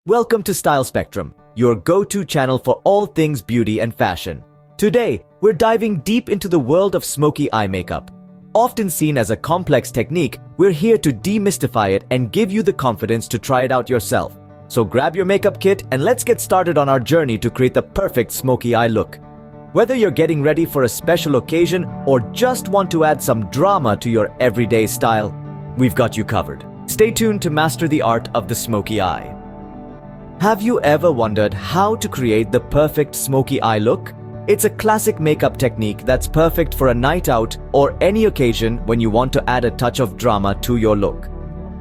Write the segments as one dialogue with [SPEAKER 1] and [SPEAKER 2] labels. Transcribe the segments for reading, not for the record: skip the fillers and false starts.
[SPEAKER 1] Welcome to Style Spectrum, your go-to channel for all things beauty and fashion. Today, we're diving deep into the world of smoky eye makeup. Often seen as a complex technique, we're here to demystify it and give you the confidence to try it out yourself. So grab your makeup kit and let's get started on our journey to create the perfect smoky eye look. Whether you're getting ready for a special occasion or just want to add some drama to your everyday style, we've got you covered. Stay tuned to master the art of the smoky eye. Have you ever wondered how to create the perfect smoky eye look? It's a classic makeup technique that's perfect for a night out or any occasion when you want to add a touch of drama to your look.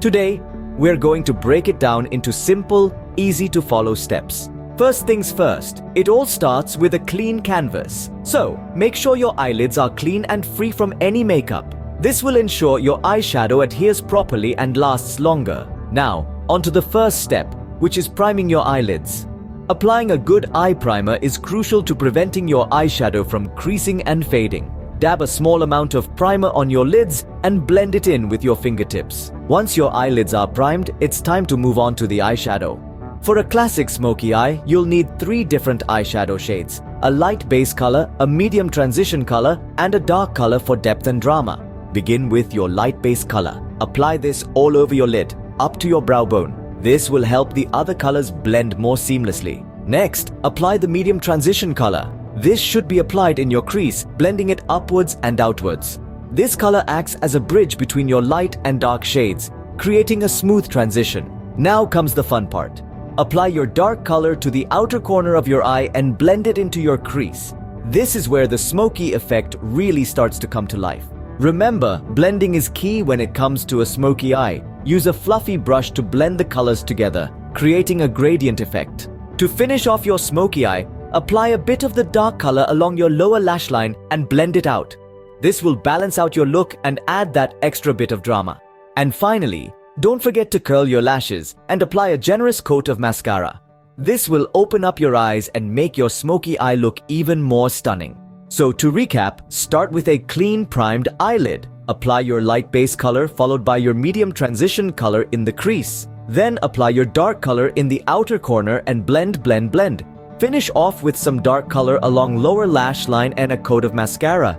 [SPEAKER 1] Today, we're going to break it down into simple, easy to follow steps. First things first, it all starts with a clean canvas. So, make sure your eyelids are clean and free from any makeup. This will ensure your eyeshadow adheres properly and lasts longer. Now, onto the first step, which is priming your eyelids. Applying a good eye primer is crucial to preventing your eyeshadow from creasing and fading. Dab a small amount of primer on your lids and blend it in with your fingertips. Once your eyelids are primed, it's time to move on to the eyeshadow. For a classic smoky eye, you'll need 3 different eyeshadow shades: a light base color, a medium transition color, and a dark color for depth and drama. Begin with your light base color. Apply this all over your lid, up to your brow bone. This will help the other colors blend more seamlessly. Next, apply the medium transition color. This should be applied in your crease, blending it upwards and outwards. This color acts as a bridge between your light and dark shades, creating a smooth transition. Now comes the fun part. Apply your dark color to the outer corner of your eye and blend it into your crease. This is where the smoky effect really starts to come to life. Remember, blending is key when it comes to a smoky eye. Use a fluffy brush to blend the colors together, creating a gradient effect. To finish off your smoky eye, apply a bit of the dark color along your lower lash line and blend it out. This will balance out your look and add that extra bit of drama. And finally, don't forget to curl your lashes and apply a generous coat of mascara. This will open up your eyes and make your smoky eye look even more stunning. So to recap, start with a clean primed eyelid. Apply your light base color followed by your medium transition color in the crease. Then apply your dark color in the outer corner and blend. Finish off with some dark color along lower lash line and a coat of mascara.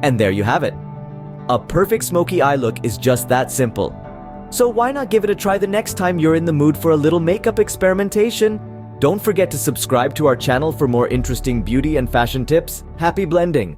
[SPEAKER 1] And there you have it. A perfect smoky eye look is just that simple. So why not give it a try the next time you're in the mood for a little makeup experimentation? Don't forget to subscribe to our channel for more interesting beauty and fashion tips. Happy blending!